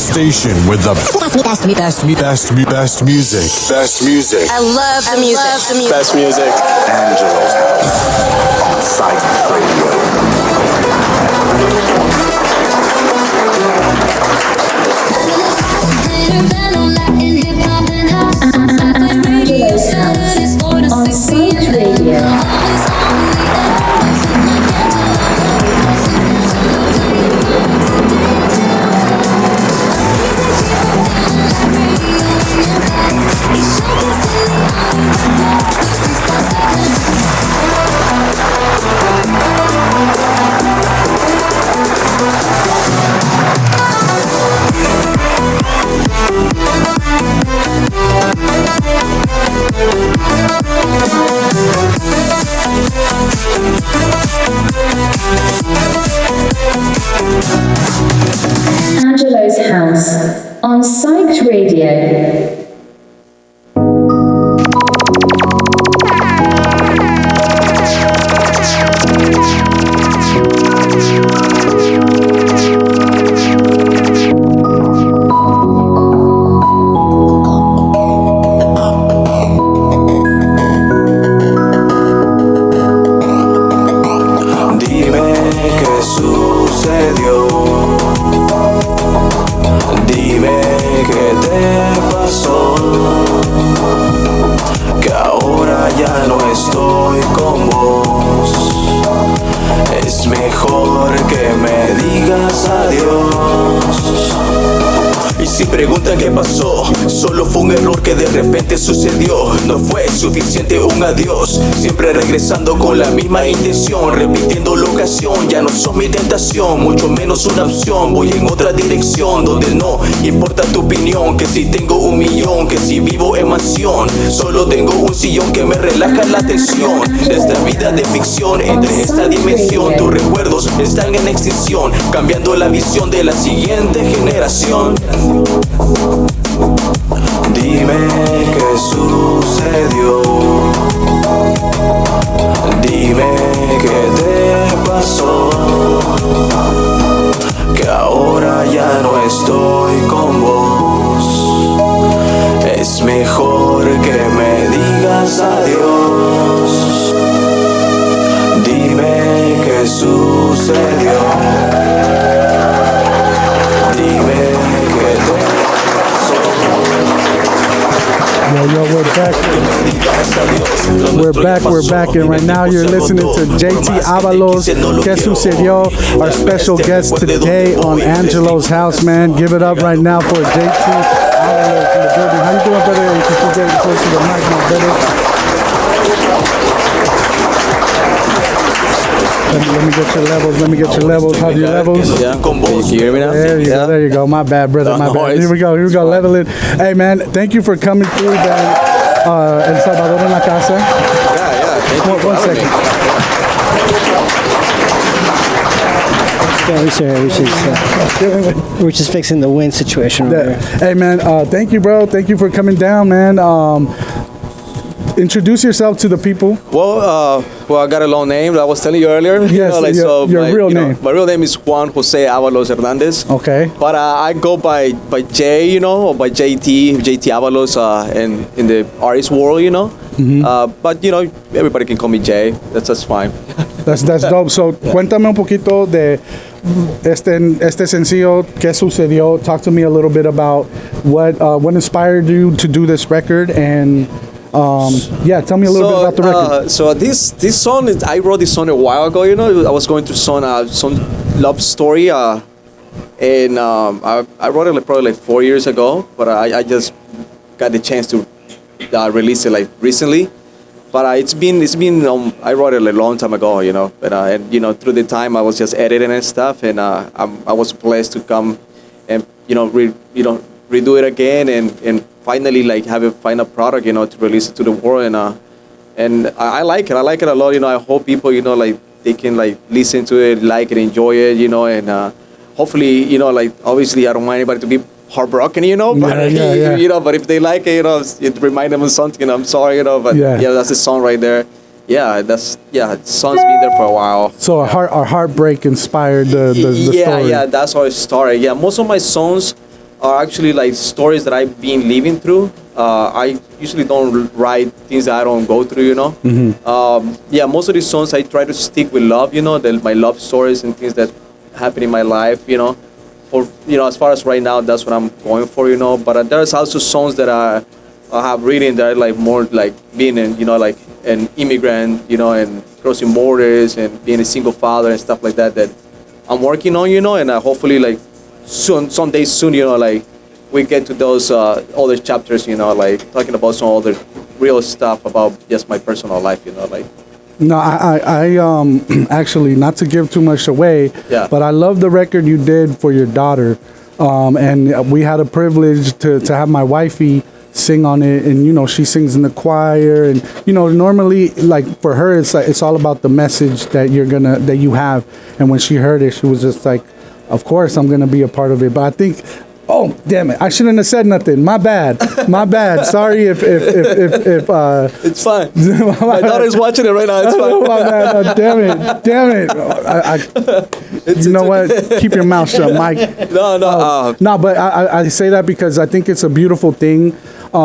station with the best music. Best music. I love the music. Best music. Angelos House on Site Radio. Angelos House on Site Radio. Angelos House on Psyched Radio. Pregunta qué pasó, solo fue un error que de repente sucedió. No fue suficiente un adiós, siempre regresando con la misma intención, repitiendo la ocasión. Ya no son mi tentación, mucho menos una opción. Voy en otra dirección donde no importa tu opinión. Que si tengo 1,000,000, que si vivo en mansión, solo tengo un sillón que me relaja la tensión. Esta vida de ficción, entre esta dimensión, tus recuerdos están en extinción, cambiando la visión de la siguiente generación. Dime qué sucedió, dime qué te pasó, que ahora ya no estoy con vos. Es mejor que me digas adiós. Dime qué sucedió. Yo, we're back, and right now you're listening to JT Avalos, Que Sucedió, our special guest today on Angelos House, man. Give it up right now for JT Avalos in the building. How you doing, brother? You can get close to the mic, my brother. Let me get your levels. How do you levels? Yeah. Can you hear me now? There you go. My bad, brother. My bad. Here we go. Level it. Hey, man. Thank you for coming through, man. El Salvador en la casa. Yeah. Thank you. One second. Yeah, we're just fixing the wind situation over here. Hey, man. Thank you, bro. Thank you for coming down, man. Introduce yourself to the people. Well, I got a long name that I was telling you earlier. Yes, your real name. My real name is Juan Jose Avalos Hernandez. Okay. But I go by J, or by JT Avalos in the artist world, Mm-hmm. But everybody can call me Jay. That's fine. That's dope. So, cuéntame un poquito de este sencillo, ¿Qué sucedió? Talk to me a little bit about what inspired you to do this record, and tell me a little bit about the record. So this song, I wrote this song a while ago. I was going through some love story, and I wrote it probably 4 years ago. But I just got the chance to release it recently. But it's been I wrote it a long time ago, But and through the time I was just editing and stuff, and I was blessed to come and redo it again and finally have a final product, to release it to the world, and I like it. I like it a lot. I hope people, they can listen to it, like it, enjoy it, and hopefully, obviously I don't want anybody to be heartbroken, but but if they like it, it reminds them of something. I'm sorry, but that's the song right there. The song's been there for a while. So a heartbreak inspired the story. Yeah, that's how it started. Yeah, most of my songs are actually like stories that I've been living through. I usually don't write things that I don't go through, you know. Yeah, most of these songs I try to stick with love, you know, my love stories and things that happen in my life, you know. For as far as right now, that's what I'm going for, you know. But there's also songs that I have written that are like more like being like an immigrant, you know, and crossing borders and being a single father and stuff like that I'm working on, you know, and hopefully like someday soon, you know, like we get to those other chapters, you know, like talking about some other real stuff about just my personal life, you know, like. No, I actually, not to give too much away, but I love the record you did for your daughter, and we had a privilege to have my wifey sing on it, and you know she sings in the choir, and you know normally like for her it's all about the message that you have, and when she heard it she was just like, of course I'm gonna be a part of it. But I think, oh damn it, I shouldn't have said nothing. My bad. Sorry if it's fine. My daughter's watching it right now. It's fine. My bad. Damn it. You know what? Keep your mouth shut, Mike. No, but I say that because I think it's a beautiful thing.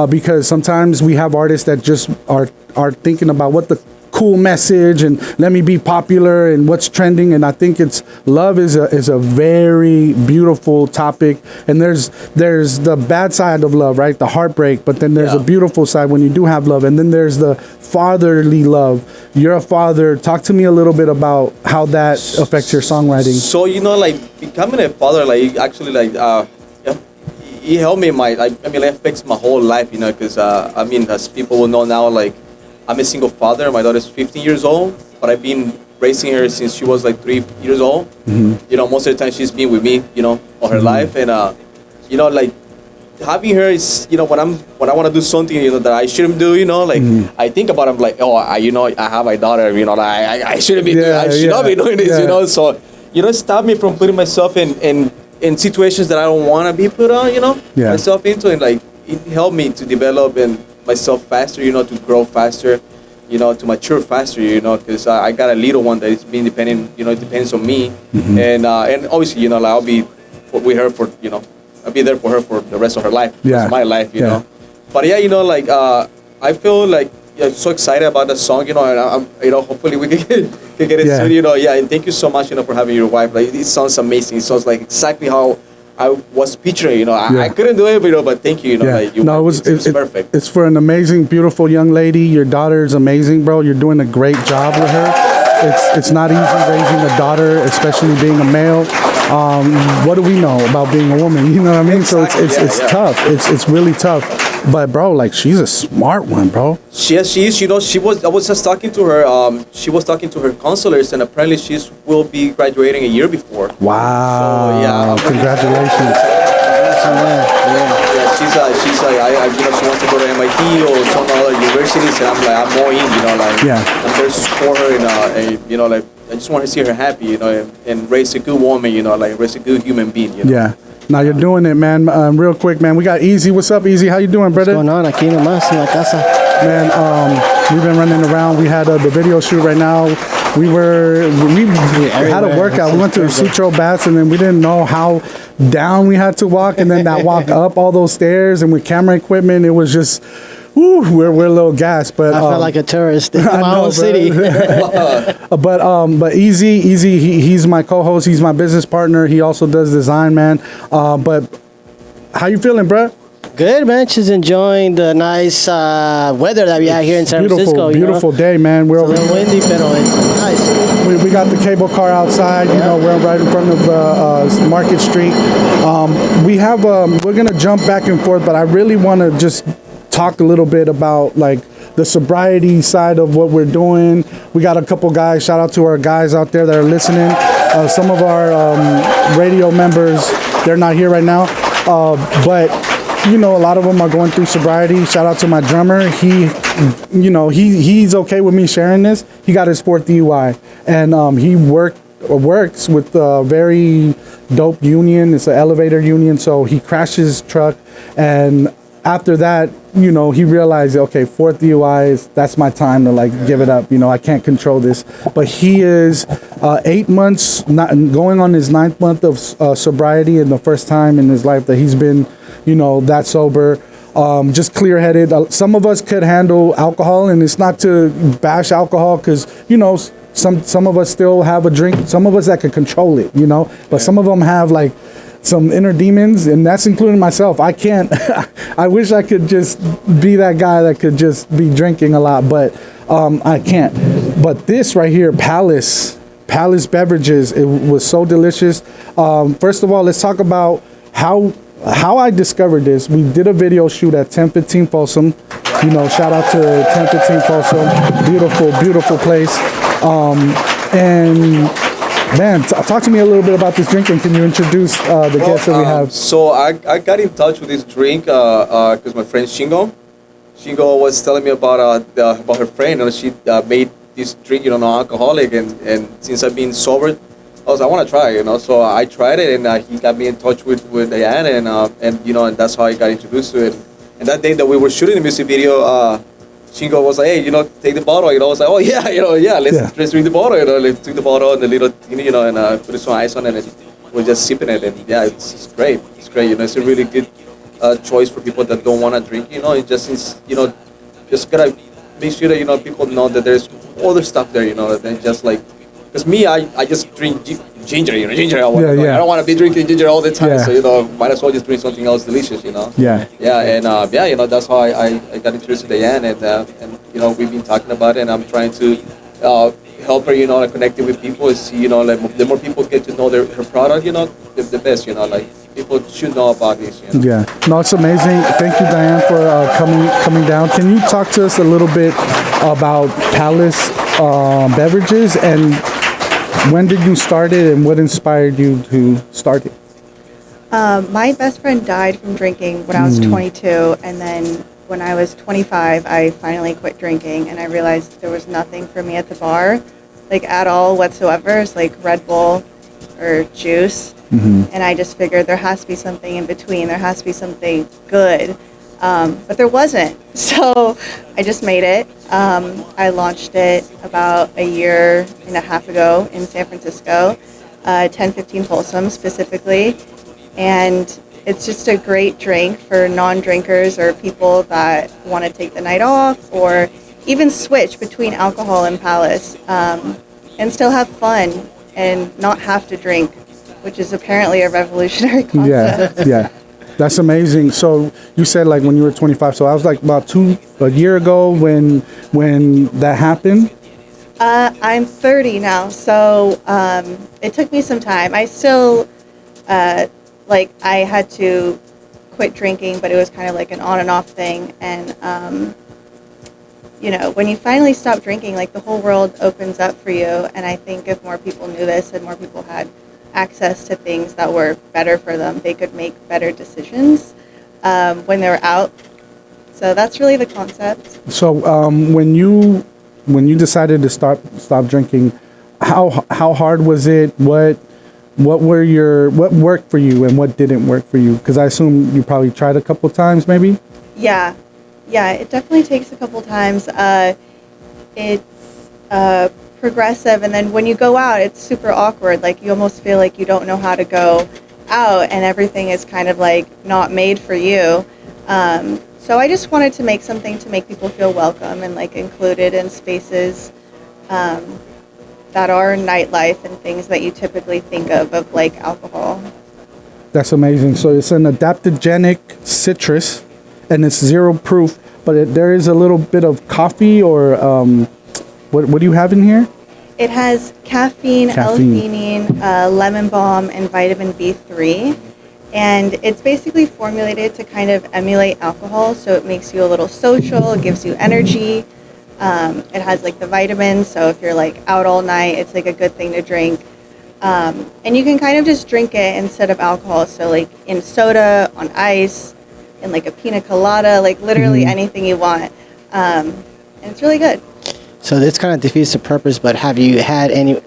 Because sometimes we have artists that just are thinking about what the cool message and let me be popular and what's trending, and I think love is a very beautiful topic, and there's the bad side of love, right, the heartbreak, but then there's a beautiful side when you do have love, and then there's the fatherly love. You're a father. Talk to me a little bit about how that affects your songwriting. So you know, like becoming a father, like actually like it helped me it affects my whole life, you know, because as people will know now, like I'm a single father. My daughter's 15 years old, but I've been raising her since she was like 3 years old. You know, most of the time she's been with me, you know, all her life, and you know, like having her is, you know, when I want to do something, you know, that I shouldn't do, you know, like I think about it, I'm like, oh, I have my daughter, you know, like, I shouldn't be doing, I should not be doing this, you know, so you know, stop me from putting myself in situations that I don't want to be put on, you know, myself into, and like it helped me to develop and myself faster, you know, to grow faster, you know, to mature faster, you know, because I got a little one that is being dependent, you know, it depends on me, and obviously, you know, like I'll be with her for, you know, I'll be there for her for the rest of her life, my life, you know, but yeah, you know, like I feel like so excited about the song, you know, and I'm, you know, hopefully we can get it soon, you know, and thank you so much, you know, for having your wife. Like it sounds amazing. It sounds like exactly how I was picturing, you know. I couldn't do it, but, you know, but thank you, you know. Like it's perfect. It's for an amazing, beautiful young lady. Your daughter is amazing, bro. You're doing a great job with her. It's not easy raising a daughter, especially being a male. What do we know about being a woman? You know what I mean? Exactly. So it's tough. It's really tough. But bro, like she's a smart one, bro. She is. You know, I was just talking to her. She was talking to her counselors, and apparently she will be graduating a year before. Wow. So yeah, congratulations. She's like, you know, she wants to go to MIT or some other universities, and I'm more in, you know, like I'm there to support her, and you know, like I just want to see her happy, you know, and raise a good woman, you know, like raise a good human being, you know. Yeah. Now you're doing it, man. Real quick, man. We got Easy. What's up, Easy? How you doing, brother? What's going on? Aquí nomás en la casa. Man, we've been running around. We had the video shoot right now. We had a workout. We went to the Sutro Baths, and then we didn't know how down we had to walk, and then that walk up all those stairs, and with camera equipment, it was just, we're a little gassed. But I felt like a tourist in my own city. But Easy, he's my co-host. He's my business partner. He also does design, man. But how you feeling, bro? Good, man. She's enjoying the nice weather that we have here in San Francisco. Beautiful day, man. We're it's a little windy, pero it's nice. We got the cable car outside. You know, we're right in front of Market Street. We're gonna jump back and forth, but I really want to just talk a little bit about like the sobriety side of what we're doing. We got a couple guys. Shout out to our guys out there that are listening. Some of our radio members, they're not here right now, but you know, a lot of them are going through sobriety. Shout out to my drummer. He's okay with me sharing this. He got his 4th DUI, and he works with a very dope union. It's an elevator union. So he crashed his truck, and after that, you know, he realized, okay, 4th DUI that's my time to like give it up. You know, I can't control this. But he is 8 months, not going on his 9th month of sobriety, and the first time in his life that he's been, you know, that sober. Just clear-headed. Some of us could handle alcohol, and it's not to bash alcohol, because, you know, some of us still have a drink. Some of us that could control it, you know, but some of them have like some inner demons, and that's including myself. I can't. I wish I could just be that guy that could just be drinking a lot, but I can't. But this right here, Palace Beverages, it was so delicious. First of all, let's talk about how I discovered this. We did a video shoot at 1015 Folsom. You know, shout out to 1015 Folsom. Beautiful place. And man, talk to me a little bit about this drink, and can you introduce the guests that we have? So I got in touch with this drink because my friend Shingo was telling me about her friend, and she made this drink, you know, non-alcoholic, and since I've been sober, I want to try, you know. So I tried it, and he got me in touch with Diane, and you know, and that's how I got introduced to it. And that day that we were shooting the music video, Shingo was like, hey, you know, take the bottle. You know, I was like, oh yeah, you know, yeah, let's drink the bottle. You know, let's drink the bottle and the little, you know, and put some ice on it, and we're just sipping it. And yeah, it's great. It's great. You know, it's a really good choice for people that don't want to drink. You know, it just, you know, just gotta make sure that, you know, people know that there's other stuff there. You know, than just like, because me, I just drink ginger. You know, ginger. I don't want to be drinking ginger all the time. Yeah. So, you know, might as well just drink something else delicious. You know. Yeah. Yeah, and yeah, you know, that's how I got introduced to Diane, and you know, we've been talking about it, and I'm trying to help her, you know, like connecting with people. Is, you know, like the more people get to know her product, you know, the best. You know, like people should know about this. You know? Yeah, no, it's amazing. Thank you, Diane, for coming down. Can you talk to us a little bit about Palace Beverages, and when did you start it, and what inspired you to start it? My best friend died from drinking when I was 22, and then when I was 25, I finally quit drinking, and I realized there was nothing for me at the bar, like at all whatsoever. It's like Red Bull or juice, and I just figured there has to be something in between. There has to be something good, but there wasn't. So I just made it. I launched it about a year and a half ago in San Francisco, 1015 Folsom specifically. And it's just a great drink for non-drinkers or people that want to take the night off, or even switch between alcohol and Palace, and still have fun and not have to drink, which is apparently a revolutionary concept. Yeah. That's amazing. So you said like when you were 25. So I was like about a year ago when that happened. I'm 30 now, so it took me some time. I still I had to quit drinking, but it was kind of like an on and off thing. And, you know, when you finally stop drinking, like the whole world opens up for you. And I think if more people knew this and more people had access to things that were better for them, they could make better decisions when they were out. So that's really the concept. So when you decided to stop drinking, how hard was it? What worked for you and what didn't work for you? Because I assume you probably tried a couple times, maybe. Yeah, it definitely takes a couple times. It's progressive, and then when you go out, it's super awkward. Like you almost feel like you don't know how to go out, and everything is kind of like not made for you. So I just wanted to make something to make people feel welcome and like included in spaces that are nightlife and things that you typically think of like alcohol. That's amazing. So it's an adaptogenic citrus, and it's 0 proof, but there is a little bit of coffee or what do you have in here? It has caffeine. L-theanine, lemon balm, and vitamin B3. And it's basically formulated to kind of emulate alcohol, so it makes you a little social, it gives you energy. It has like the vitamins, so if you're like out all night, it's like a good thing to drink. And you can kind of just drink it instead of alcohol, so like in soda, on ice, in like a pina colada, like literally anything you want. And it's really good. So this kind of defeats the purpose, but have you had any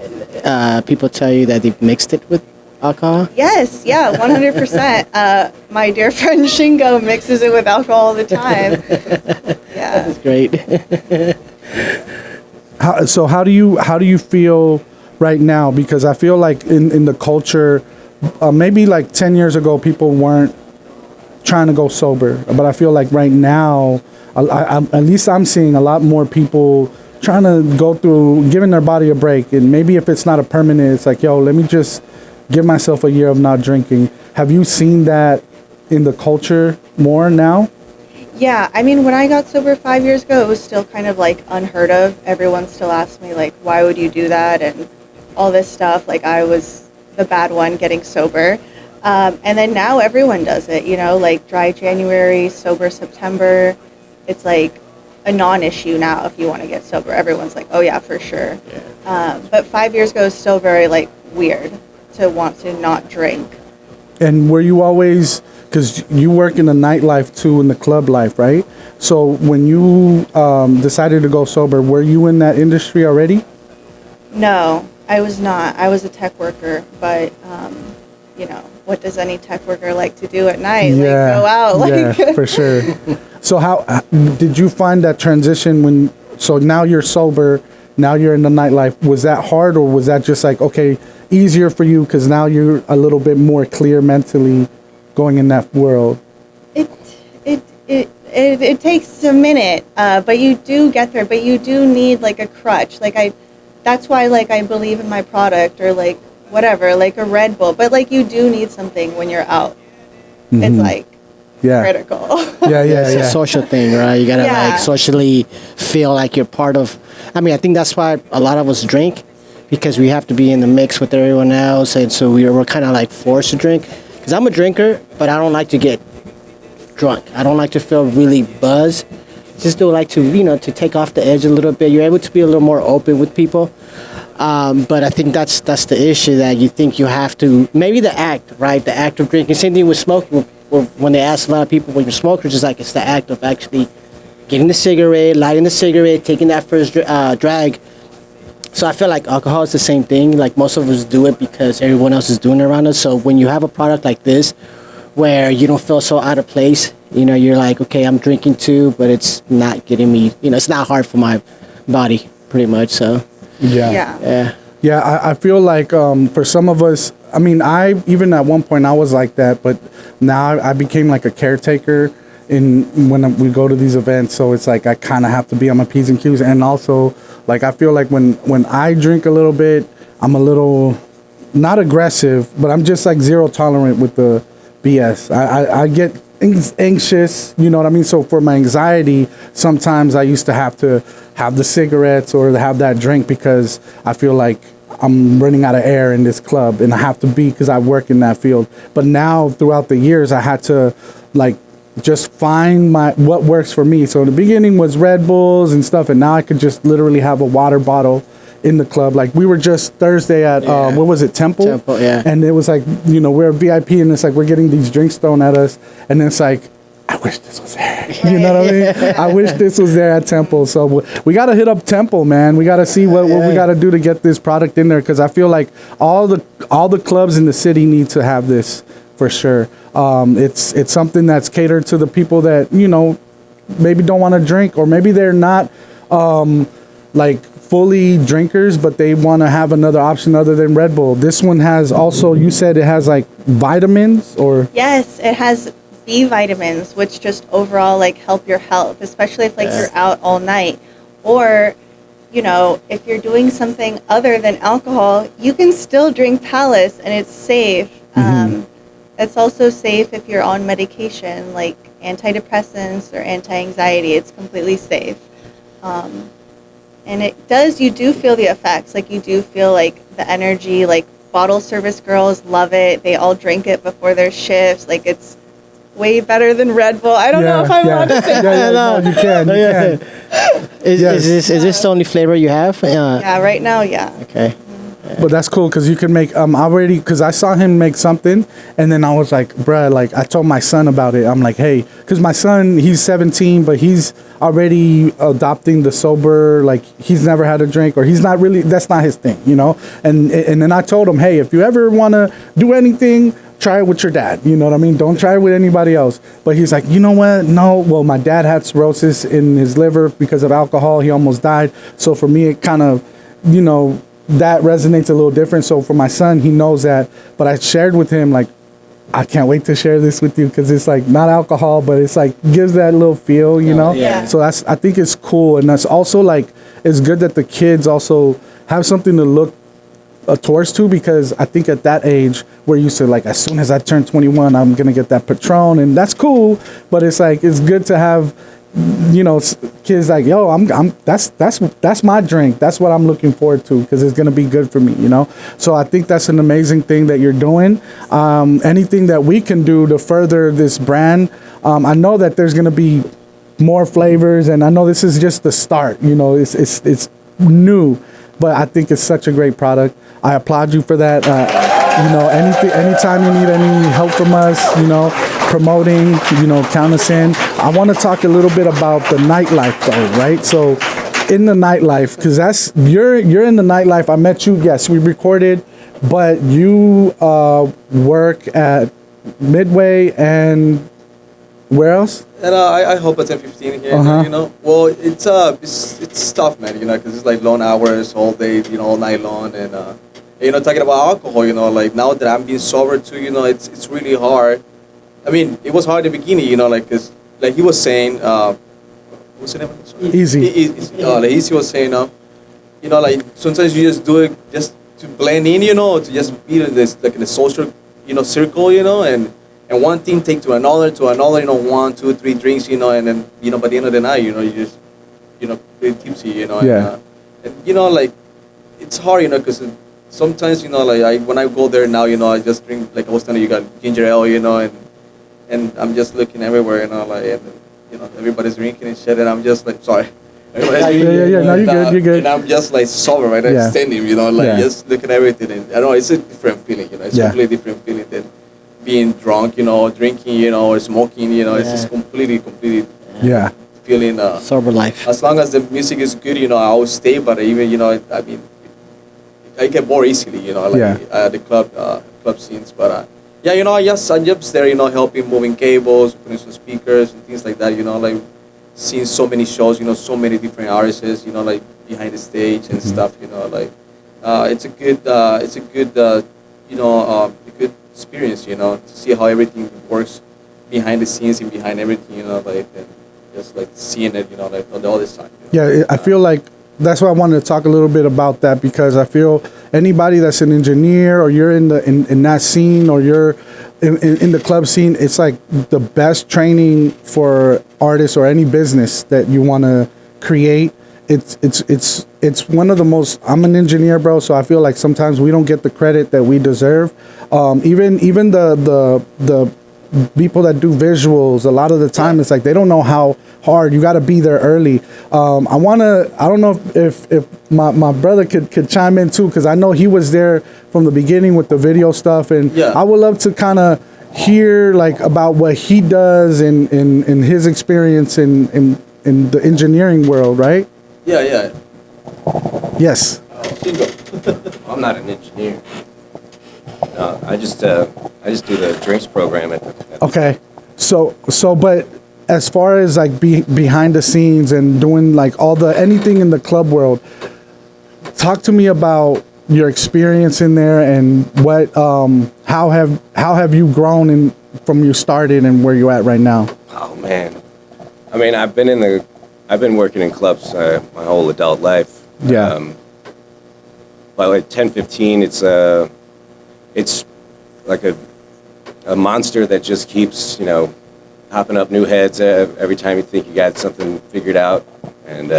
people tell you that they've mixed it with alcohol? Yes, yeah, 100%. My dear friend Shingo mixes it with alcohol all the time. Yeah. That's great. How do you feel right now? Because I feel like in the culture, maybe like 10 years ago, people weren't trying to go sober, but I feel like right now, at least I'm seeing a lot more people trying to go through, giving their body a break. And maybe if it's not a permanent, it's like, yo, let me just give myself a year of not drinking. Have you seen that in the culture more now? Yeah, I mean, when I got sober 5 years ago, it was still kind of like unheard of. Everyone still asked me, like, why would you do that? And all this stuff. Like, I was the bad one getting sober. And then now everyone does it, you know, like dry January, sober September. It's like a non-issue now if you want to get sober. Everyone's like, oh, yeah, for sure. Yeah. But 5 years ago, it was still very, like, weird to want to not drink. And were you always, because you work in the nightlife too, in the club life, right? So when you decided to go sober, were you in that industry already? No, I was not. I was a tech worker, but, you know, what does any tech worker like to do at night? Yeah, like, go out. Like, yeah, for sure. So how did you find that transition when, so now you're sober, now you're in the nightlife. Was that hard, or was that just like, okay, easier for you because now you're a little bit more clear mentally going in that world? It takes a minute, but you do get there. But you do need like a crutch. Like that's why like I believe in my product, or like whatever, like a Red Bull. But like you do need something when you're out. Mm-hmm. It's like critical. It's a social thing, right? You gotta like socially feel like you're part of. I mean, I think that's why a lot of us drink, because we have to be in the mix with everyone else, and so we're kind of like forced to drink. Because I'm a drinker, but I don't like to get drunk. I don't like to feel really buzzed. Just do like to, you know, to take off the edge a little bit. You're able to be a little more open with people. But I think that's the issue, that you think you have to, maybe the act, right? The act of drinking. Same thing with smoking. When they ask a lot of people when you're smokers, it's like it's the act of actually getting the cigarette, lighting the cigarette, taking that first drag. So I feel like alcohol is the same thing. Like most of us do it because everyone else is doing it around us. So when you have a product like this, where you don't feel so out of place, you know, you're like, okay, I'm drinking too, but it's not getting me, you know, it's not hard for my body, pretty much. So yeah, I feel like for some of us, I mean, even at one point I was like that, but now I became like a caretaker when we go to these events. So it's like I kind of have to be on my P's and Q's. And also, like, I feel like when I drink a little bit, I'm a little, not aggressive, but I'm just like zero tolerant with the BS. I get anxious, you know what I mean? So for my anxiety, sometimes I used to have the cigarettes or have that drink because I feel like I'm running out of air in this club, and I have to be, because I work in that field. But now throughout the years, I had to like just find what works for me. So in the beginning was Red Bulls and stuff, and now I could just literally have a water bottle in the club. Like we were just Thursday at what was it, Temple, and it was like, you know, we're a VIP, and it's like we're getting these drinks thrown at us, and it's like, I wish this was there. You know what I mean? I wish this was there at Temple. So we got to hit up Temple, man. We got to see what we got to do to get this product in there, because I feel like all the clubs in the city need to have this for sure. It's something that's catered to the people that, you know, maybe don't want to drink, or maybe they're not like fully drinkers, but they want to have another option other than Red Bull. This one has also, you said it has like vitamins, or? Yes, it has B vitamins, which just overall like help your health, especially if like you're out all night, or, you know, if you're doing something other than alcohol, you can still drink Palace and it's safe. It's also safe if you're on medication like antidepressants or anti-anxiety. It's completely safe. And you do feel the effects. Like you do feel like the energy, like bottle service girls love it. They all drink it before their shifts. Like it's way better than Red Bull. I don't know if I'm allowed to say that. No, you can. Is this the only flavor you have? Yeah, right now, yeah. Okay. But that's cool because you can make already, because I saw him make something and then I was like, bruh, like I told my son about it. I'm like, hey, because my son, he's 17, but he's already adopting the sober, like he's never had a drink, or he's not really, that's not his thing, you know? And then I told him, hey, if you ever want to do anything, try it with your dad. You know what I mean? Don't try it with anybody else. But he's like, you know what? No. Well, my dad had cirrhosis in his liver because of alcohol. He almost died. So for me, it kind of, you know, that resonates a little different. So for my son, he knows that. But I shared with him, like, I can't wait to share this with you because it's like not alcohol, but it's like gives that little feel, you know? Yeah. So I think it's cool. And that's also like, it's good that the kids also have something to look towards to, because I think at that age we're used to like, as soon as I turn 21, I'm gonna get that Patron, and that's cool. But it's like, it's good to have, you know, kids like, yo, that's my drink. That's what I'm looking forward to because it's gonna be good for me, you know. So I think that's an amazing thing that you're doing. Anything that we can do to further this brand. I know that there's gonna be more flavors, and I know this is just the start. You know, it's new, but I think it's such a great product. I applaud you for that. You know, anytime you need any help from us, you know, promoting, you know, count us in. I want to talk a little bit about the nightlife though, right? So in the nightlife, because that's, you're in the nightlife. I met you, yes, we recorded, but you work at Midway and where else? And I hope it's 15 here, you know. Well, it's tough, man, you know, because it's like long hours all day, you know, all night long, and you know, talking about alcohol, you know, like now that I'm being sober too, you know, it's really hard. I mean, it was hard at the beginning, you know, like, cause like he was saying, what's the name of it? Sorry. Easy. Like Easy was saying, you know, like sometimes you just do it just to blend in, you know, to just be in this like in a social, you know, circle, you know, and one thing take to another, you know, 1, 2, 3 drinks, you know, and then, you know, by the end of the night, you know, you just, you know, pretty tipsy, you know, and you know, like, it's hard, you know, because sometimes, you know, like, when I go there now, you know, I just drink, like I was telling you, got ginger ale, you know, and I'm just looking everywhere, you know, like, and, you know, everybody's drinking and shit, and I'm just like, sorry. Yeah, no, you're good. And I'm just like sober, right? I'm standing, you know, like just looking at everything, and I know it's a different feeling, you know, it's a completely different feeling than being drunk, you know, drinking, you know, or smoking, you know, it's just completely feeling. Sober life. As long as the music is good, you know, I will stay, but even, you know, I mean, I get bored easily, you know, like at the club scenes, but yeah, you know, I'm just there, you know, helping moving cables, putting some speakers and things like that, you know, like seeing so many shows, you know, so many different artists, you know, like behind the stage and stuff, you know, like it's a good, you know, a good experience, you know, to see how everything works behind the scenes and behind everything, you know, like, and just like seeing it, you know, like all this time. You know? Yeah, I feel like that's why I wanted to talk a little bit about that, because I feel anybody that's an engineer, or you're in that scene, or you're in the club scene, it's like the best training for artists or any business that you want to create. It's one of the most. I'm an engineer, bro, so I feel like sometimes we don't get the credit that we deserve. Even the people that do visuals, a lot of the time it's like they don't know how hard you got to be there early. I don't know if my brother could chime in too, because I know he was there from the beginning with the video stuff, and I would love to kind of hear like about what he does in his experience in the engineering world, right? Yeah. Yes. I'm not an engineer. No, I just do the drinks program at Okay. So, but as far as like behind the scenes and doing like anything in the club world, talk to me about your experience in there and what, how have you grown from you started and where you're at right now? Oh man, I mean, I've been working in clubs my whole adult life. Yeah. By like 10, 15, it's like a monster that just keeps, you know, hopping up new heads every time you think you got something figured out, and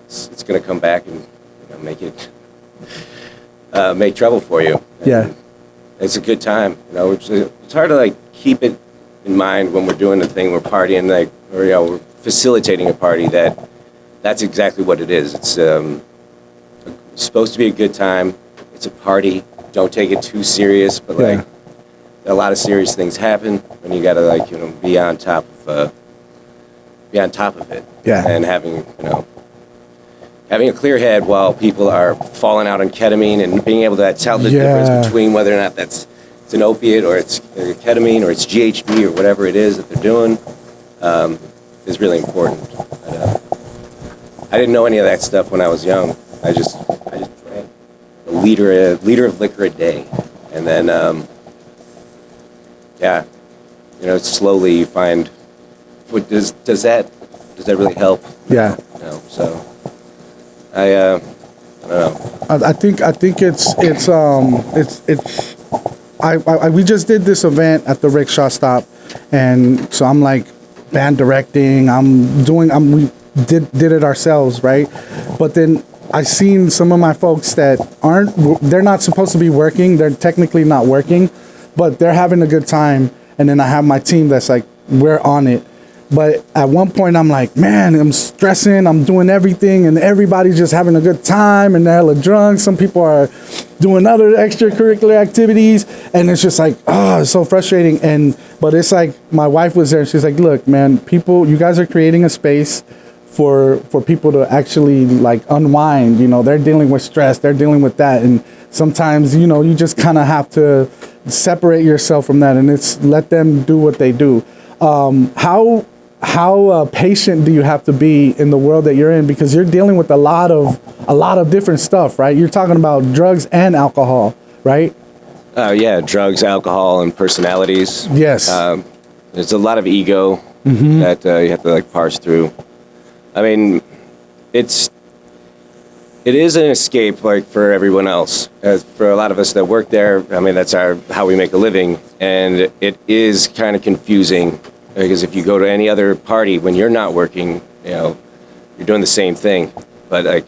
it's gonna come back and, you know, make trouble for you. Yeah. It's a good time, you know. It's hard to like keep it in mind when we're doing the thing, we're partying, like, or you know, we're facilitating a party. That's exactly what it is. It's supposed to be a good time. It's a party. Don't take it too serious, but like a lot of serious things happen when you gotta like, you know, be on top of it. Yeah. And having, you know, having a clear head while people are falling out on ketamine and being able to tell the difference between whether or not it's an opiate or it's ketamine or it's GHB or whatever it is that they're doing is really important. But, I didn't know any of that stuff when I was young. I just drank a liter of liquor a day, and then you know, slowly you find what does that really help? Yeah. You know, so I don't know. I think it's we just did this event at the rickshaw stop, and so I'm like band directing. We did it ourselves, right? But then I seen some of my folks that they're not supposed to be working. They're technically not working, but they're having a good time. And then I have my team that's like, we're on it. But at one point I'm like, man, I'm stressing, I'm doing everything, and everybody's just having a good time, and they're hella drunk. Some people are doing other extracurricular activities, and it's just like, it's so frustrating. But it's like, my wife was there, and she's like, look, man, you guys are creating a space for people to actually like unwind. You know, they're dealing with stress, they're dealing with that, and sometimes, you know, you just kind of have to separate yourself from that, and it's let them do what they do. How patient do you have to be in the world that you're in, because you're dealing with a lot of different stuff, right? You're talking about drugs and alcohol, right? Yeah, drugs, alcohol, and personalities. Yes. There's a lot of ego that you have to like parse through. I mean, it is an escape, like for everyone else. As for a lot of us that work there, I mean, that's how we make a living, and it is kind of confusing because if you go to any other party when you're not working, you know, you're doing the same thing. But like,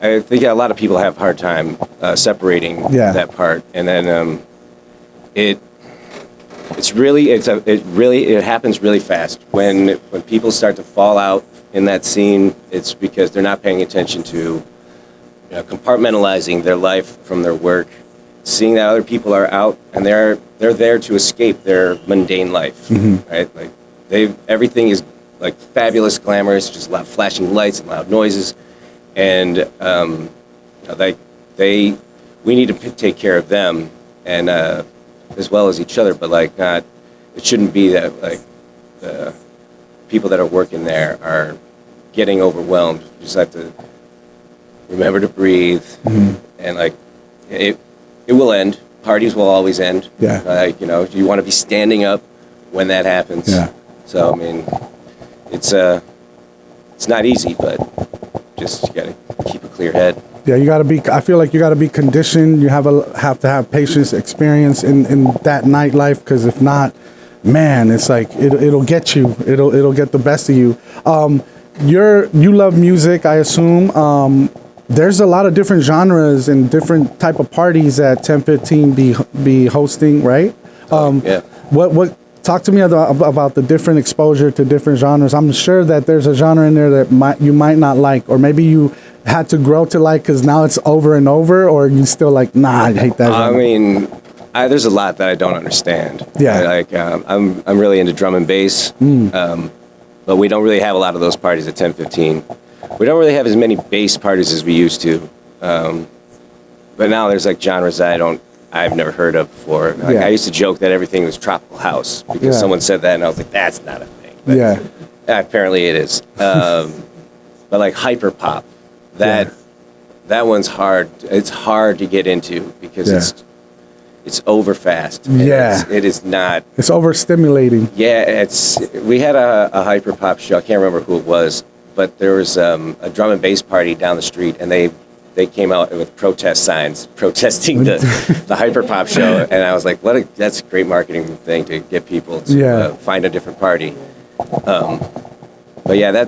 I think a lot of people have a hard time separating that part, and then it happens really fast when people start to fall out in that scene. It's because they're not paying attention to, you know, compartmentalizing their life from their work, seeing that other people are out and they're there to escape their mundane life, right? Like everything is like fabulous, glamorous, just loud flashing lights and loud noises, and we need to take care of them and as well as each other, but like not. It shouldn't be that like the people that are working there are getting overwhelmed. You just have to remember to breathe, and like it will end. Parties will always end. Yeah. Like, you know, you want to be standing up when that happens. Yeah. So I mean, it's not easy, but just you gotta keep a clear head. Yeah, you gotta be. I feel like you gotta be conditioned. You have to have patience, experience in that nightlife, because if not, man, it's like it'll get you. It'll get the best of you. You love music, I assume. There's a lot of different genres and different type of parties that 1015 be hosting, right? Yeah. What talk to me about the different exposure to different genres. I'm sure that there's a genre in there that you might not like, or maybe you had to grow to like because now it's over and over, or you still like, nah, I hate that genre. I mean, there's a lot that I don't understand. Yeah. Like I'm really into drum and bass, but we don't really have a lot of those parties at 1015. We don't really have as many bass parties as we used to. But now there's like genres that I've never heard of before. Like I used to joke that everything was tropical house because someone said that, and I was like, that's not a thing. But apparently it is. But like hyper pop, that one's hard. It's hard to get into because it's over fast. It is not. It's overstimulating. Yeah, we had a hyper pop show. I can't remember who it was, but there was a drum and bass party down the street, and they came out with protest signs protesting the hyper pop show, and I was like, that's a great marketing thing to get people to find a different party. But yeah,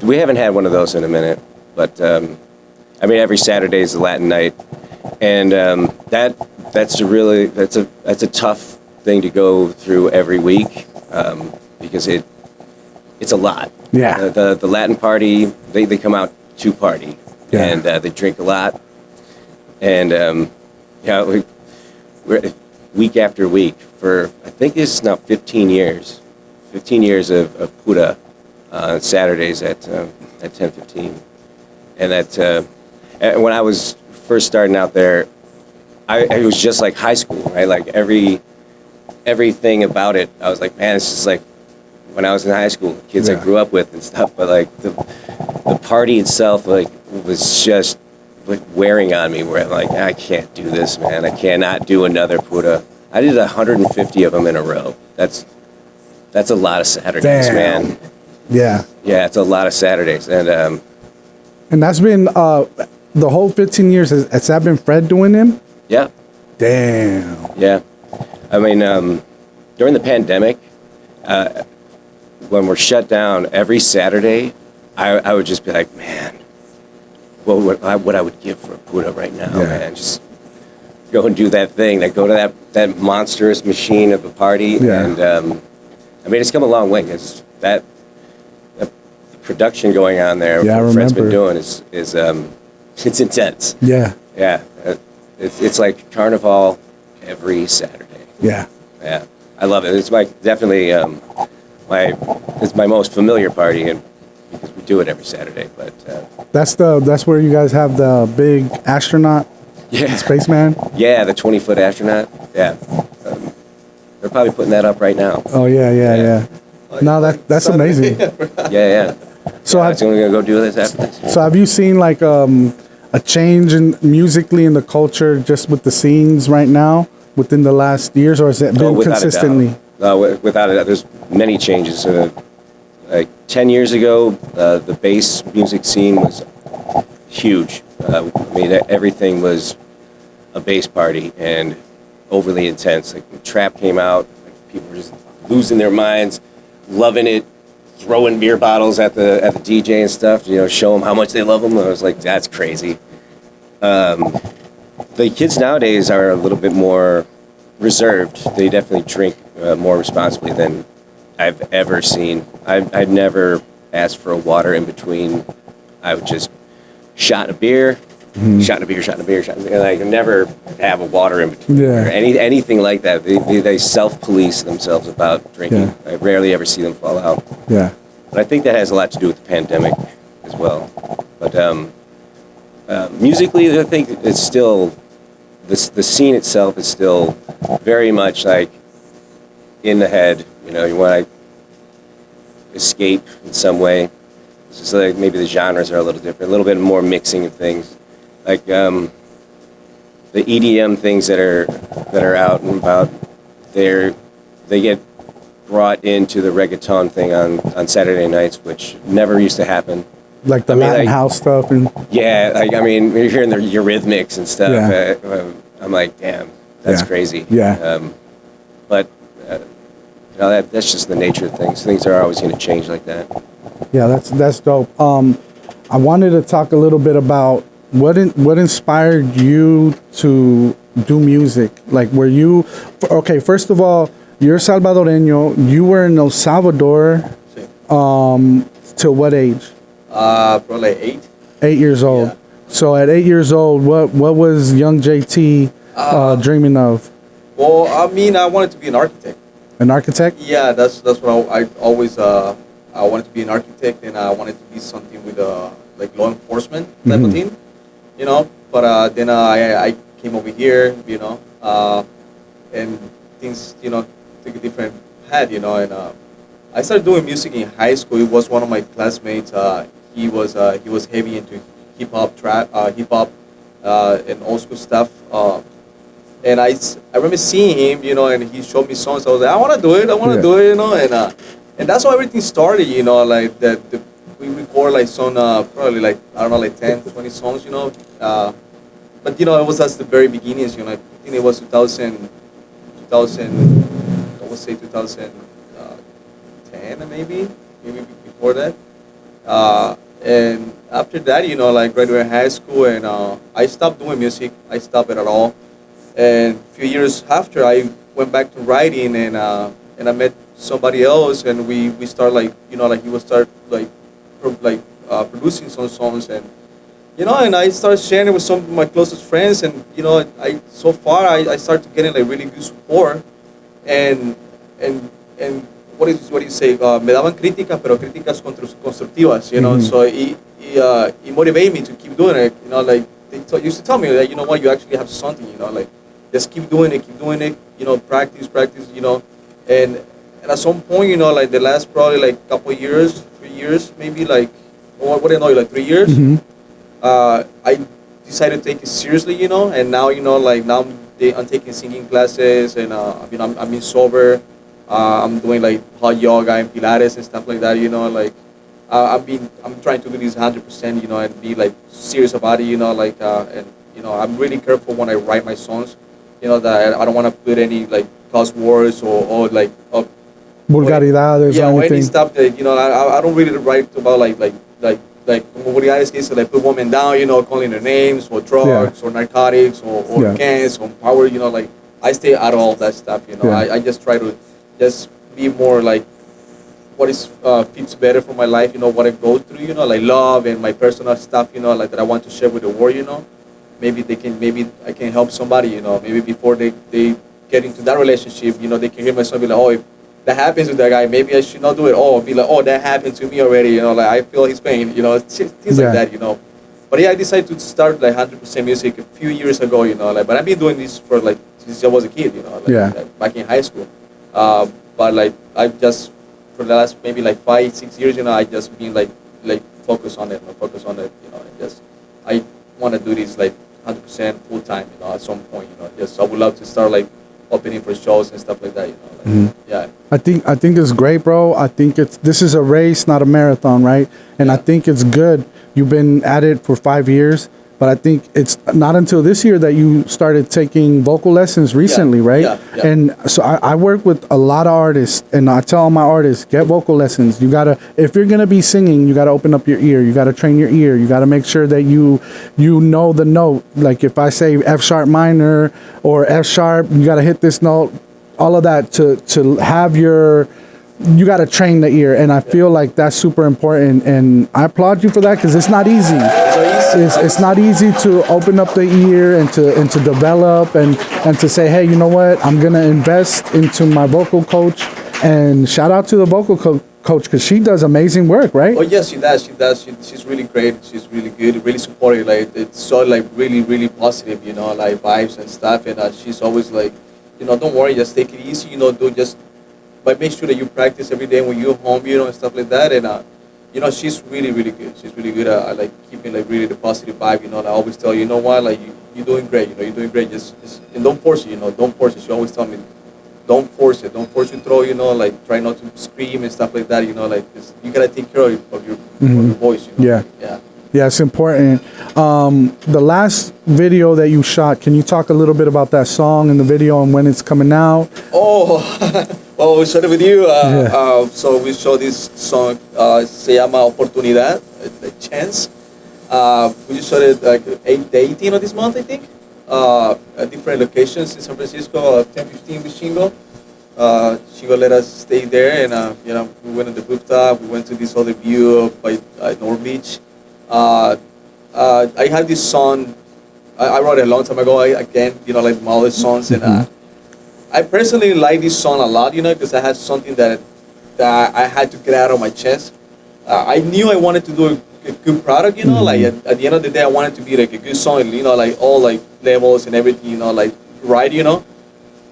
we haven't had one of those in a minute. But I mean, every Saturday is the Latin night, and that's a tough thing to go through every week because it's a lot. Yeah. The Latin party, they come out to party. Yeah. and they drink a lot. And we're week after week for, I think this is now 15 years. 15 years of pura on Saturdays at 10:15. And and when I was first starting out there, it was just like high school, right? Like everything about it, I was like, man, it's just like when I was in high school, kids I grew up with and stuff. But like the party itself, like, was just like wearing on me. Where I'm like, I can't do this, man. I cannot do another pura. I did 150 of them in a row. That's a lot of Saturdays, man. Yeah. Yeah, it's a lot of Saturdays, and that's been the whole 15 years. Has that been Fred doing them? Yeah. Damn. Yeah. I mean, during the pandemic, when we're shut down every Saturday, I would just be like, man, what I would give for a pura right now, man. Just go and do that thing, go to that monstrous machine of a party. Yeah. And, I mean, it's come a long way. It's the production going on there, Yeah, what Fred's been doing is it's intense. Yeah. Yeah. It's like Carnival every Saturday. Yeah. Yeah, I love it. It's definitely it's my most familiar party, and because we do it every Saturday. But that's where you guys have the big astronaut, spaceman. Yeah, the 20-foot astronaut. Yeah, they're probably putting that up right now. Oh yeah. No, that's amazing. Yeah. So I'm gonna go do this after this. So have you seen like a change in musically in the culture just with the scenes right now within the last years, or has it been consistently? Without a doubt, there's many changes. Like 10 years ago, the bass music scene was huge. I mean, everything was a bass party and overly intense. Like when trap came out, like, people were just losing their minds, loving it, throwing beer bottles at the DJ and stuff. Show them how much they love them. I was like, that's crazy. The kids nowadays are a little bit more reserved. They definitely drink more responsibly than I've ever seen. I'd never asked for a water in between. I would just shot a beer, shot a beer. Like, never have a water in between. Yeah. Or anything like that. They self-police themselves about drinking. Yeah. I rarely ever see them fall out. Yeah. But I think that has a lot to do with the pandemic as well. But musically, I think it's still, the scene itself is still very much like in the head. You want to escape in some way. It's just like maybe the genres are a little different, a little bit more mixing of things. Like the EDM things that are out and about, they get brought into the reggaeton thing on Saturday nights, which never used to happen. Like the Latin house stuff and yeah, like I mean, you're hearing the Eurythmics and stuff. Yeah. I'm like, damn, that's crazy. Yeah. But that's just the nature of things. Things are always going to change like that. Yeah, that's dope. I wanted to talk a little bit about what inspired you to do music. Like, were you okay? First of all, you're Salvadoreño. You were in El Salvador. Till what age? Probably 8. 8 years old. Yeah. So at 8 years old, what was young JT dreaming of? Well, I mean, I wanted to be an architect. An architect? Yeah, that's what I always I wanted to be an architect, and I wanted to be something with like law enforcement type of thing, But then I came over here, and things took a different path, and I started doing music in high school. It was one of my classmates. He was heavy into hip hop, and old school stuff. And I remember seeing him, and he showed me songs. I was like, I want to do it, and that's how everything started, like we record like some, probably like, I don't know, like 10, 20 songs, but it was at the very beginnings, I think it was 2000, I would say 2010 maybe before that. And after that, like graduated high school, and I stopped doing music. I stopped it at all. And a few years after, I went back to writing, and I met somebody else, and we start like he would start like producing some songs, and you know, and I started sharing it with some of my closest friends, and you know, I started getting like really good support, and and what do you say? Me daban críticas, pero críticas constructivas, you know. So it motivated me to keep doing it, you know. Like used to tell me that, you know what, you actually have something, you know, like just keep doing it, you know, practice, you know, and at some point, you know, like the last probably like couple years, 3 years, maybe like, or what do you know, like 3 years. I decided to take it seriously, you know, and now, you know, like now I'm taking singing classes, and you know, I'm being sober. I'm doing like hot yoga and Pilates and stuff like that, you know, like I'm trying to do this 100%, you know, and be like serious about it, you know, like and you know, I'm really careful when I write my songs, you know, that I don't want to put any like cuss words or like vulgaridades, yeah, or or any anything. stuff that, you know, I don't really write about like vulgaridades cases, like put women down, you know, calling their names, or drugs, or narcotics, or gangs, or power, you know, like I stay out of all that stuff, you know. I just try to just be more like what is fits better for my life, you know, what I go through, you know, like love and my personal stuff, you know, like that I want to share with the world, you know. Maybe I can help somebody, you know, maybe before they get into that relationship, you know, they can hear my song, be like, oh, if that happens with that guy, maybe I should not do it. Oh, be like, oh, that happened to me already, you know, like I feel his pain, you know, things like that, you know. But yeah, I decided to start like 100% music a few years ago, you know, like, but I've been doing this for like since I was a kid, you know, like back in high school. But like I just for the last maybe like 5-6 years, you know, I just been like focus on it, you know, and just I want to do this like 100% full time, you know, at some point, you know. Just I would love to start like opening for shows and stuff like that, you know. Like, yeah. I think it's great, bro. I think this is a race, not a marathon, right? And I think it's good. You've been at it for 5 years, but I think it's not until this year that you started taking vocal lessons recently, right? Yeah. And so I work with a lot of artists, and I tell all my artists, get vocal lessons. You gotta, if you're gonna be singing, you gotta open up your ear. You gotta train your ear. You gotta make sure that you know the note. Like if I say F sharp minor or F sharp, you gotta hit this note. All of that to have your. You got to train the ear, and I feel like that's super important, and I applaud you for that, because it's not easy. It's not easy to open up the ear and to develop and to say, hey, you know what, I'm gonna invest into my vocal coach. And shout out to the vocal coach, because she does amazing work, right? Oh yes, she does. She's really great. She's really good, really supportive. Like it's so like really positive, you know, like vibes and stuff. And she's always like, you know, don't worry, just take it easy, you know, but make sure that you practice every day when you're home, you know, and stuff like that. And you know, she's really good. She's really good at like keeping like really the positive vibe, you know. And I always tell you know what, like you're doing great, you know, you're doing great. Just and don't force it, you know, don't force it. She always tell me, don't force it, don't force your throat, you know, like try not to scream and stuff like that, you know, like you gotta take care of your voice, you know. Yeah, it's important. The last video that you shot, can you talk a little bit about that song and the video and when it's coming out? Well, we shot it with you. So we showed this song, se llama Oportunidad, a chance. We just shot it like the 18th of this month, I think. At different locations in San Francisco, 10:15 with Shingo. Shingo let us stay there, and you know, we went on the rooftop. We went to this other view by North Beach. I had this song. I wrote it a long time ago. Again, you know, like my other songs, and I personally like this song a lot, you know, because I had something that I had to get out of my chest. I knew I wanted to do a good product, you know, like at the end of the day, I wanted to be like a good song, you know, like all like levels and everything, you know, like right, you know.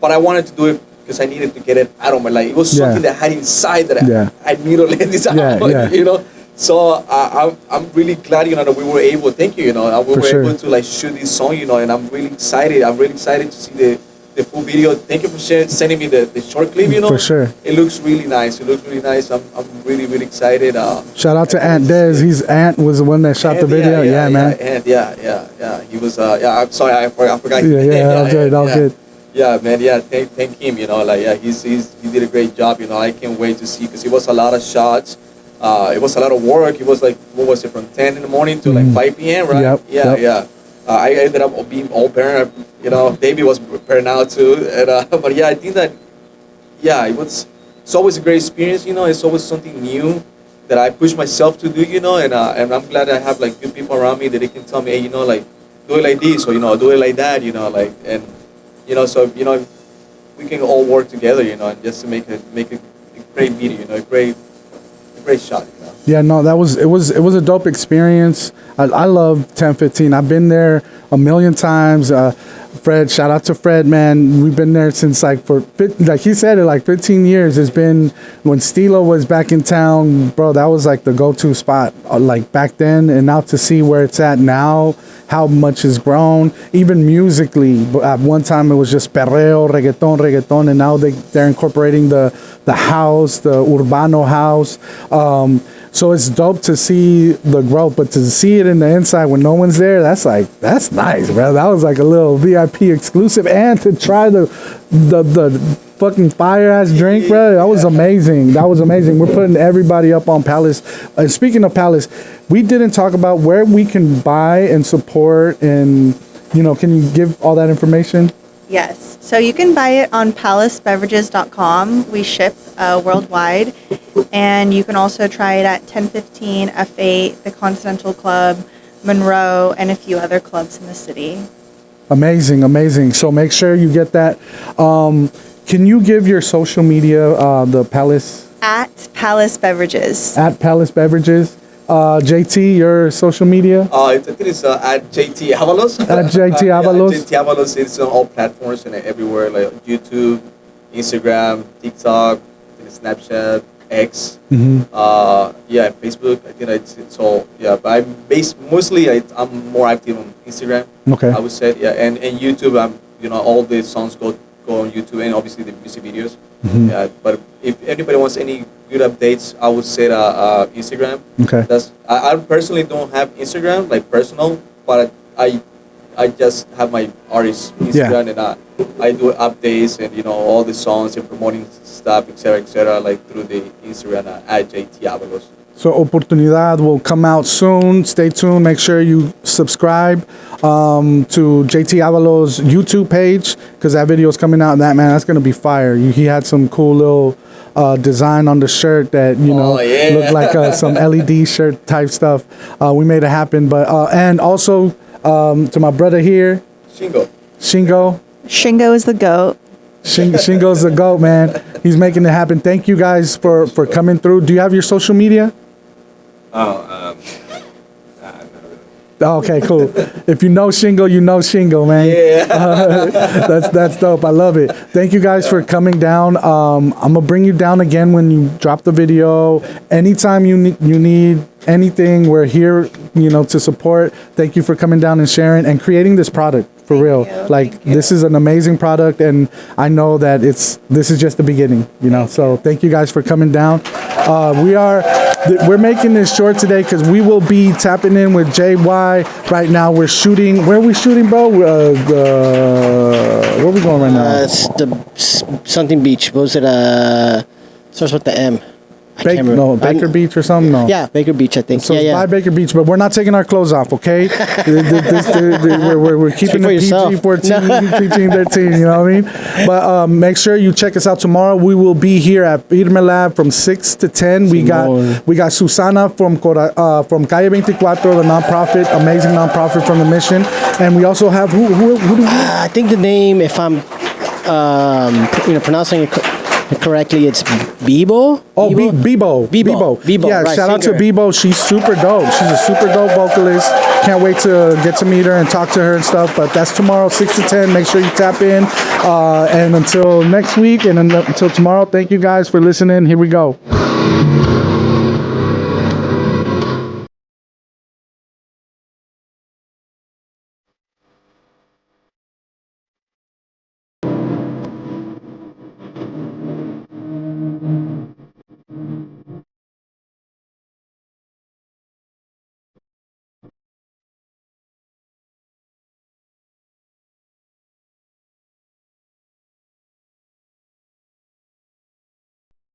But I wanted to do it because I needed to get it out of my life. It was something that I had inside that I needed to let this out, you know. So I'm really glad, you know, that we were able. Thank you, you know, we were able to like shoot this song, you know, and I'm really excited. I'm really excited to see the full video. Thank you for sending me the short clip, you know. For sure. It looks really nice. I'm really excited. Shout out to Aunt Dez. Aunt was the one that shot the video. Yeah, man. Yeah. He was. I'm sorry, I forgot. All good. Yeah, man. Yeah, thank him. You know, like he did a great job. You know, I can't wait to see, because it was a lot of shots. It was a lot of work. It was like, what was it, from 10 in the morning to like 5 p.m. right? Yep. I ended up being all burned. You know, baby was burned out too. And, but yeah, I think that, it's always a great experience. You know, it's always something new that I push myself to do, and I'm glad I have like good people around me that they can tell me, hey, like do it like this, or do it like that, like, and so we can all work together, and just to make a great video, a great shot. Yeah, no, it was a dope experience. I love 1015. I've been there a million times. Fred, shout out to Fred, man. We've been there since like he said it, like 15 years. It's been when Stylo was back in town, bro. That was like the go-to spot, like back then. And now to see where it's at now, how much has grown, even musically. At one time it was just perreo, reggaeton, and now they're incorporating the house, the urbano house. So it's dope to see the growth, but to see it in the inside when no one's there, that's nice, bro. That was like a little VIP exclusive, and to try the fucking fire ass drink, bro. That was amazing. We're putting everybody up on Palace. And speaking of Palace, we didn't talk about where we can buy and support, and can you give all that information? Yes. So you can buy it on palacebeverages.com. We ship worldwide. And you can also try it at 1015, F8, the Continental Club, Monroe, and a few other clubs in the city. Amazing. So make sure you get that. Can you give your social media, the Palace? At Palace Beverages. At Palace Beverages. JT, your social media? I think it's at JT Avalos. At JT Avalos. JT Avalos. It's on all platforms and everywhere, like YouTube, Instagram, TikTok, Snapchat, X. Facebook. I think it's all. Yeah, but I'm more active on Instagram. Okay. I would say, yeah, and YouTube. All the songs go on YouTube, and obviously the music videos. Yeah, but if anybody wants any good updates, I would say Instagram. Okay. I personally don't have Instagram, like personal, but I just have my artist Instagram, and I do updates and all the songs and promoting stuff, etc., like through the Instagram at JT Avalos. So Oportunidad will come out soon. Stay tuned. Make sure you subscribe to JT Avalos' YouTube page, because that video is coming out. And that's gonna be fire. He had some cool little design on the shirt that looked like some LED shirt type stuff. We made it happen. But and also to my brother here, Shingo is the GOAT. Shingo's the GOAT, man. He's making it happen. Thank you guys for coming through. Do you have your social media? Okay, cool. If you know Shingo, man. Yeah. That's dope. I love it. Thank you guys for coming down. I'm gonna bring you down again when you drop the video. Anytime you need anything, we're here, to support. Thank you for coming down and sharing and creating this product. For real. This is an amazing product, and I know that this is just the beginning, So thank you guys for coming down. We're making this short today because we will be tapping in with JY right now. We're shooting. Where are we shooting, bro? Where are we going right now? It's the something beach. What was it? Starts with the M. Baker Beach or something? No. Yeah, Baker Beach, I think. So it's by Baker Beach, but we're not taking our clothes off, okay? We're keeping it PG-14, PG-13, you know what I mean? But make sure you check us out tomorrow. We will be here at FIRMELAB from 6 to 10. We got Susana from Calle 24, the nonprofit, amazing nonprofit from the mission. And we also have, who do we I think the name, if I'm pronouncing it correctly, it's Bebo. Bebo. Yeah, right, shout out to Bebo. She's super dope. She's a super dope vocalist. Can't wait to get to meet her and talk to her and stuff. But that's tomorrow, 6 to 10. Make sure you tap in. And until next week and until tomorrow, thank you guys for listening. Here we go.